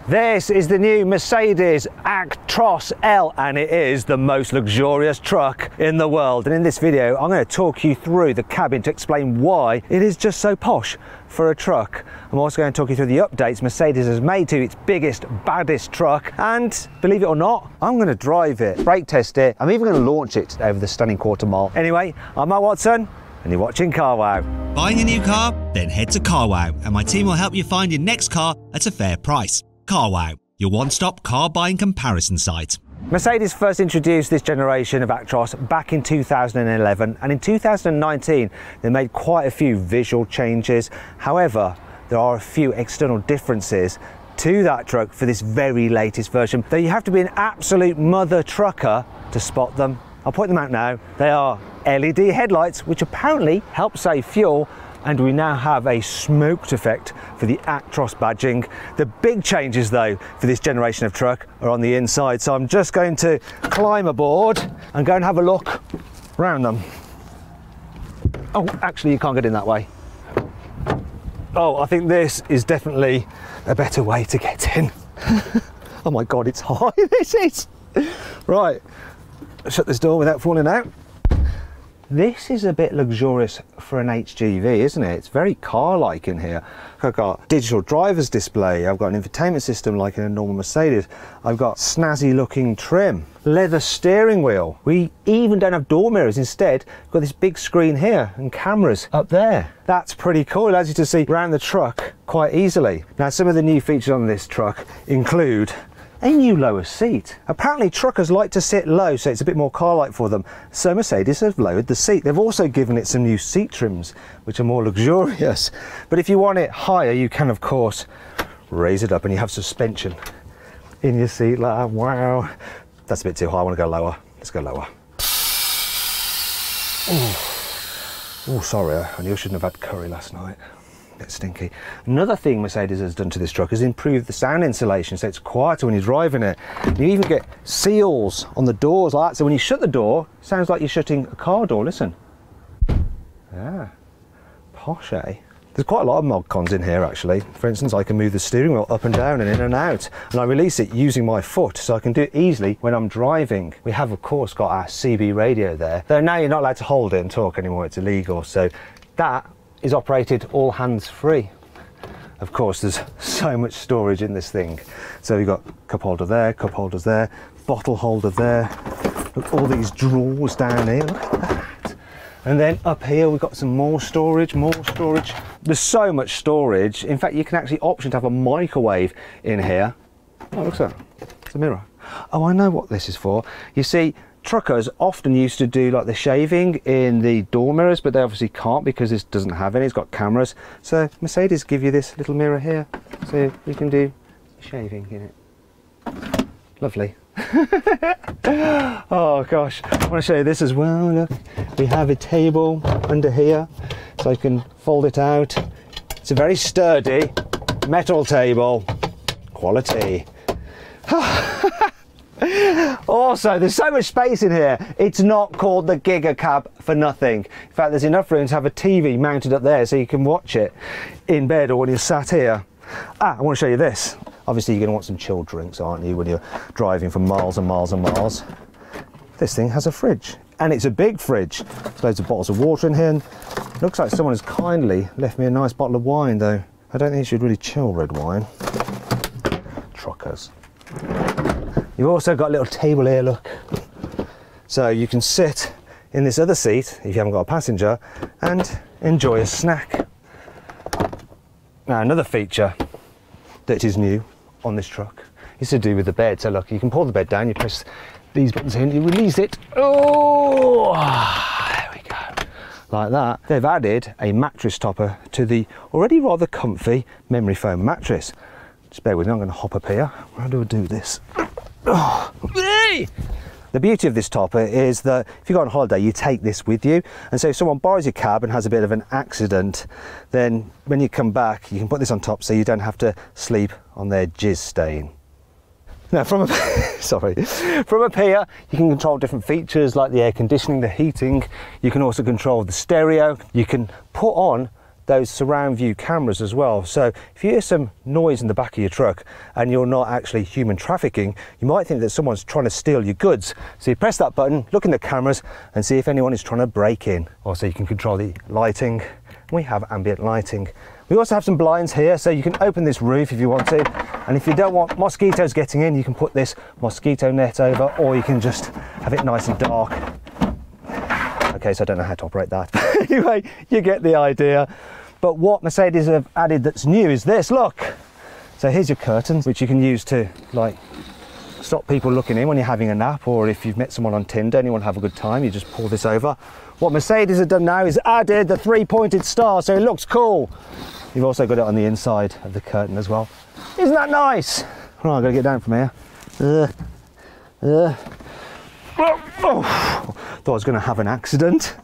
This is the new Mercedes Actros L, and it is the most luxurious truck in the world. And in this video, I'm going to talk you through the cabin to explain why it is just so posh for a truck. I'm also going to talk you through the updates Mercedes has made to its biggest, baddest truck. And believe it or not, I'm going to drive it, brake test it. I'm even going to launch it over the stunning quarter mile. Anyway, I'm Matt Watson, and you're watching Carwow. Buying a new car? Then head to Carwow, and my team will help you find your next car at a fair price. Carwow, your one-stop car buying comparison site. Mercedes first introduced this generation of Actros back in 2011, and in 2019 they made quite a few visual changes. However, there are a few external differences to that truck for this very latest version, though you have to be an absolute mother trucker to spot them. I'll point them out now. They are LED headlights, which apparently help save fuel, and we now have a smoked effect for the Actros badging. The big changes though for this generation of truck are on the inside, so I'm just going to climb aboard and go and have a look around them. Oh, actually you can't get in that way. Oh, I think this is definitely a better way to get in. Oh my god, it's high, this is. Right, shut this door without falling out. This is a bit luxurious for an HGV, isn't it? It's very car-like in here. I've got digital driver's display, I've got an infotainment system like in a normal Mercedes, I've got snazzy looking trim, leather steering wheel. We even don't have door mirrors, instead we've got this big screen here and cameras up there. That's pretty cool, it allows you to see around the truck quite easily. Now some of the new features on this truck include a new lower seat. Apparently truckers like to sit low, so it's a bit more car-like for them, so Mercedes have lowered the seat. They've also given it some new seat trims which are more luxurious, but if you want it higher you can of course raise it up and you have suspension in your seat like that. Wow, that's a bit too high, I want to go lower. Let's go lower. Oh, sorry, I knew I shouldn't have had curry last night. Bit stinky. Another thing Mercedes has done to this truck is improve the sound insulation, so it's quieter when you're driving it. You even get seals on the doors like that, so when you shut the door it sounds like you're shutting a car door. Listen. Yeah, posh, eh? There's quite a lot of mod cons in here actually. For instance, I can move the steering wheel up and down and in and out, and I release it using my foot, so I can do it easily when I'm driving. We have of course got our CB radio there, though now you're not allowed to hold it and talk anymore, it's illegal, so that is operated all hands-free. Of course there's so much storage in this thing, so you've got cup holder there, cup holders there, bottle holder there, look, all these drawers down here, look at that. And then up here we've got some more storage, there's so much storage. In fact you can actually option to have a microwave in here. Oh, look at that, it's a mirror. Oh, I know what this is for. You see, truckers often used to do like the shaving in the door mirrors, but they obviously can't because this doesn't have any, it's got cameras. So Mercedes give you this little mirror here, so you can do shaving in it. Lovely. Oh gosh, I want to show you this as well. Look, we have a table under here, so I can fold it out. It's a very sturdy metal table. Quality. Also, there's so much space in here, it's not called the Giga Cab for nothing. In fact, there's enough room to have a TV mounted up there so you can watch it in bed or when you're sat here. I want to show you this. Obviously you're going to want some chilled drinks, aren't you, when you're driving for miles and miles and miles. This thing has a fridge, and it's a big fridge. There's loads of bottles of water in here. Looks like someone has kindly left me a nice bottle of wine, though I don't think you should really chill red wine. Truckers. You've also got a little table here, look. So you can sit in this other seat, if you haven't got a passenger, and enjoy a snack. Now another feature that is new on this truck is to do with the bed. So look, you can pull the bed down, you press these buttons in, you release it. Oh, there we go. Like that. They've added a mattress topper to the already rather comfy memory foam mattress. Just bear with me, I'm going to hop up here. How do I do this? Oh. The beauty of this topper is that if you go on holiday you take this with you, and so if someone borrows your cab and has a bit of an accident, then when you come back you can put this on top so you don't have to sleep on their jizz stain. Now from up, from up here you can control different features like the air conditioning, the heating. You can also control the stereo. You can put on those surround view cameras as well. So if you hear some noise in the back of your truck and you're not actually human trafficking, you might think that someone's trying to steal your goods. So you press that button, look in the cameras and see if anyone is trying to break in. Also you can control the lighting. We have ambient lighting. We also have some blinds here, so you can open this roof if you want to, and if you don't want mosquitoes getting in, you can put this mosquito net over, or you can just have it nice and dark. Okay, so I don't know how to operate that. Anyway, you get the idea. But what Mercedes have added that's new is this, look. So here's your curtains, which you can use to like stop people looking in when you're having a nap, or if you've met someone on Tinder and you want to have a good time, you just pull this over. What Mercedes have done now is added the three-pointed star, so it looks cool. You've also got it on the inside of the curtain as well. Isn't that nice? Right, I've got to get down from here. Thought I was going to have an accident.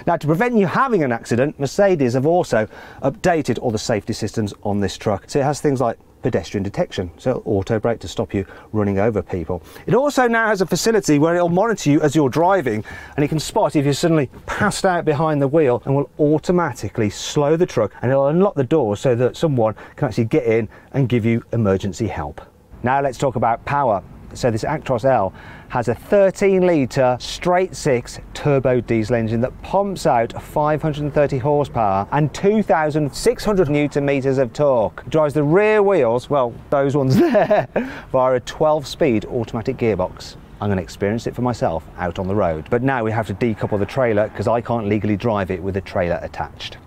Now, to prevent you having an accident, Mercedes have also updated all the safety systems on this truck. So it has things like pedestrian detection, so auto brake to stop you running over people. It also now has a facility where it'll monitor you as you're driving, and it can spot if you're suddenly passed out behind the wheel, and will automatically slow the truck, and it'll unlock the door so that someone can actually get in and give you emergency help. Now let's talk about power. So this Actros L has a 13-litre straight-six turbo diesel engine that pumps out 530 horsepower and 2,600 newton-meters of torque. It drives the rear wheels, well, those ones there, via a 12-speed automatic gearbox. I'm going to experience it for myself out on the road. But now we have to decouple the trailer because I can't legally drive it with a trailer attached.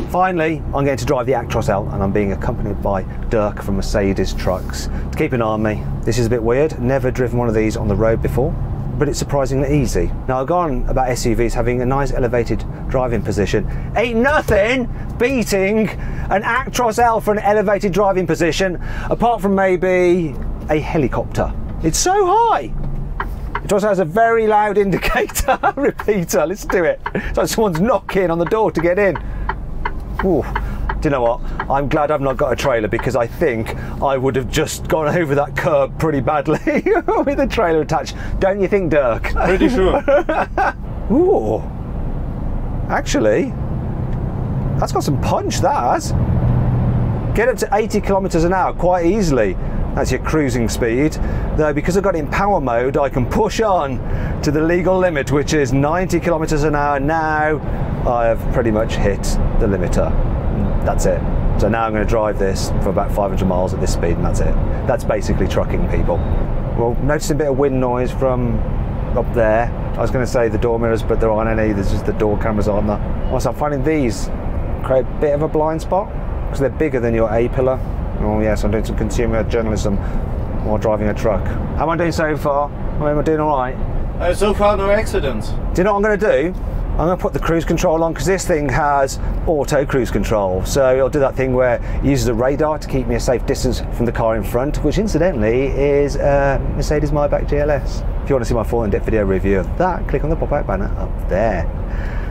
Finally, I'm going to drive the Actros L, and I'm being accompanied by Dirk from Mercedes Trucks. To keep an eye on me, this is a bit weird, never driven one of these on the road before, but it's surprisingly easy. Now, I've gone about SUVs having a nice elevated driving position. Ain't nothing beating an Actros L for an elevated driving position, apart from maybe a helicopter. It's so high. It also has a very loud indicator repeater. Let's do it. It's like someone's knocking on the door to get in. Ooh, do you know what? I'm glad I've not got a trailer, because I think I would have just gone over that curb pretty badly with a trailer attached. Don't you think, Dirk? Pretty sure. Ooh, actually, that's got some punch, that has. Get up to 80 kilometers an hour quite easily. That's your cruising speed. Though, because I've got it in power mode, I can push on to the legal limit, which is 90 kilometers an hour. Now I have pretty much hit the limiter. That's it. So now I'm going to drive this for about 500 miles at this speed, and that's it. That's basically trucking, people. Well, noticing a bit of wind noise from up there. I was going to say the door mirrors, but there aren't any. There's just the door cameras on there. Also, I'm finding these create a bit of a blind spot because they're bigger than your A-pillar. Oh yes, I'm doing some consumer journalism while driving a truck. How am I doing so far? Am I doing all right? So far, no accidents. Do you know what I'm going to do? I'm going to put the cruise control on, because this thing has auto cruise control. So it'll do that thing where it uses a radar to keep me a safe distance from the car in front, which incidentally is Mercedes Maybach GLS. If you want to see my full in-depth video review of that, click on the pop-out banner up there.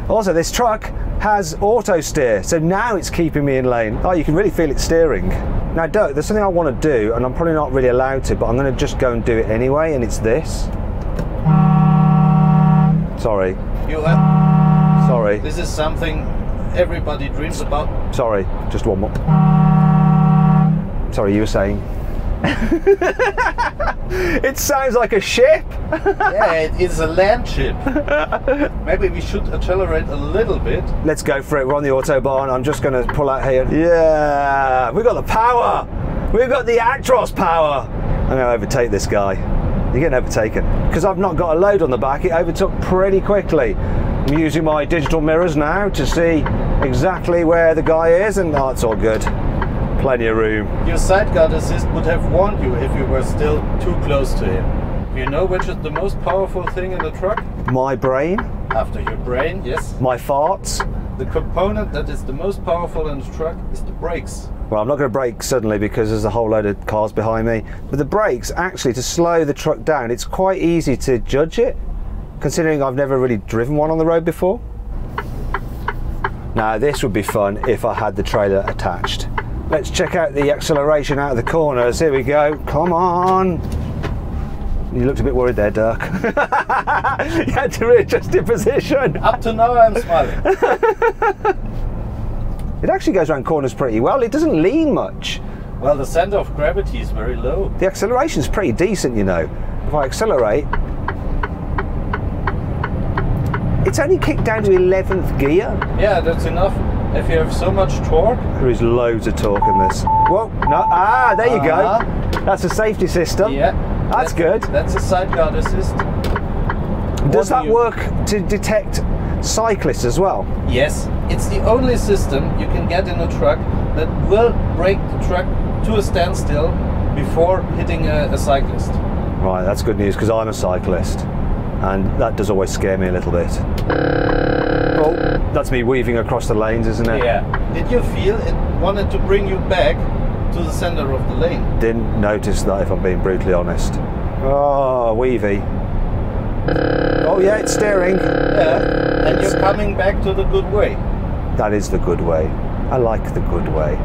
Also, this truck has auto steer, so now it's keeping me in lane. Oh, you can really feel it steering. Now, Dirk, there's something I want to do, and I'm probably not really allowed to, but I'm going to just go and do it anyway, and it's this. Sorry. Sorry. This is something everybody dreams about. Sorry, just one more. Sorry, you were saying? It sounds like a ship. Yeah, it is a land ship. Maybe we should accelerate a little bit. Let's go for it. We're on the Autobahn. I'm just going to pull out here. Yeah, we've got the power. We've got the Actros power. I'm going to overtake this guy. You're getting overtaken. Because I've not got a load on the back, it overtook pretty quickly. I'm using my digital mirrors now to see exactly where the guy is, and oh, it's all good. Plenty of room. Your sideguard assist would have warned you if you were still too close to him. You know which is the most powerful thing in the truck? My brain. After your brain, yes. My farts. The component that is the most powerful in the truck is the brakes. Well, I'm not going to brake suddenly because there's a whole load of cars behind me. But the brakes, actually, to slow the truck down, it's quite easy to judge it, considering I've never really driven one on the road before. Now this would be fun if I had the trailer attached. Let's check out the acceleration out of the corners. Here we go. Come on. You looked a bit worried there, Dirk. You had to readjust your position. Up to now I'm smiling. It actually goes around corners pretty well. It doesn't lean much. Well, the center of gravity is very low. The acceleration's pretty decent, you know. If I accelerate, it's only kicked down to 11th gear. Yeah, that's enough. If you have so much torque. There is loads of torque in this. Whoa, no, there you go. That's a safety system. Yeah. That's good. That's a sideguard assist. Does that work to detect cyclists as well? Yes. It's the only system you can get in a truck that will brake the truck to a standstill before hitting a cyclist. Right, that's good news because I'm a cyclist and that does always scare me a little bit. Oh, that's me weaving across the lanes, isn't it? Yeah. Did you feel it wanted to bring you back to the center of the lane? Didn't notice that, if I'm being brutally honest. Oh, weavy. Oh yeah, it's steering. Yeah, and you're coming back to the good way. That is the good way. I like the good way.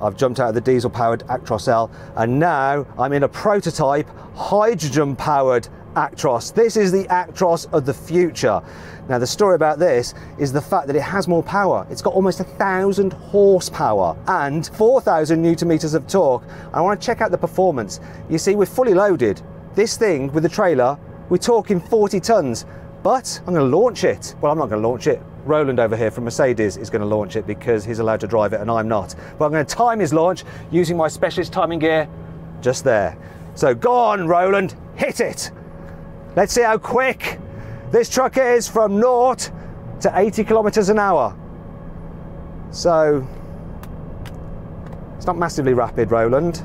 I've jumped out of the diesel-powered Actros L and now I'm in a prototype hydrogen-powered Actros. This is the Actros of the future. Now the story about this is the fact that it has more power. It's got almost 1,000 horsepower and 4,000 Newton meters of torque. I want to check out the performance. You see, we're fully loaded. This thing with the trailer, we're talking 40 tons, but I'm going to launch it. Well, I'm not going to launch it. Roland over here from Mercedes is going to launch it because he's allowed to drive it and I'm not. But I'm going to time his launch using my specialist timing gear just there. So go on, Roland, hit it. Let's see how quick this truck is from 0 to 80 kilometers an hour. So it's not massively rapid, Roland,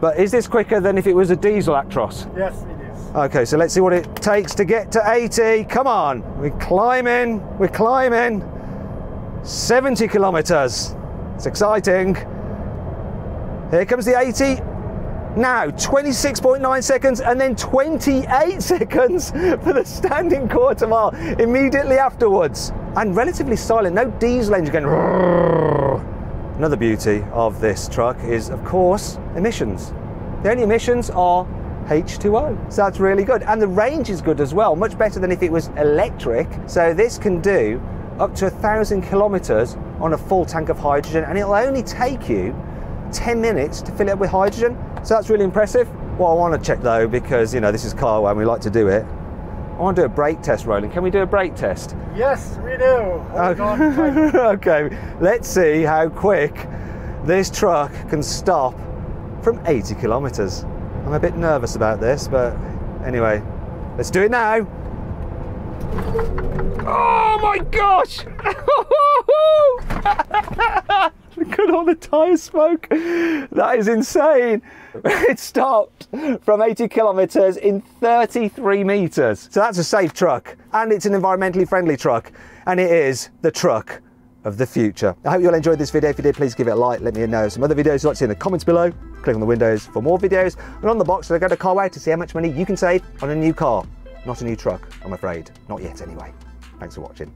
but is this quicker than if it was a diesel Actros? Yes, it is. Okay, so let's see what it takes to get to 80. Come on, we're climbing, we're climbing. 70 kilometers. It's exciting. Here comes the 80. Now, 26.9 seconds and then 28 seconds for the standing quarter mile immediately afterwards. And relatively silent, no diesel engine going. Another beauty of this truck is, of course, emissions. The only emissions are H2O, so that's really good. And the range is good as well, much better than if it was electric. So this can do up to 1,000 kilometers on a full tank of hydrogen, and it'll only take you 10 minutes to fill it up with hydrogen. So that's really impressive. What I want to check though, because you know this is Carwow and we like to do it, I want to do a brake test, Roland. Can we do a brake test? Yes, we do. Hold on. Okay, let's see how quick this truck can stop from 80 kilometers. I'm a bit nervous about this, but anyway, let's do it now. Oh my gosh! Look at all the tyre smoke. That is insane. It stopped from 80 kilometers in 33 meters. So that's a safe truck, and it's an environmentally friendly truck, and it is the truck of the future. I hope you all enjoyed this video. If you did, please give it a like. Let me know some other videos you'd like to see in the comments below. Click on the windows for more videos, and on the box, so go to Carwow to see how much money you can save on a new car. Not a new truck, I'm afraid. Not yet, anyway. Thanks for watching.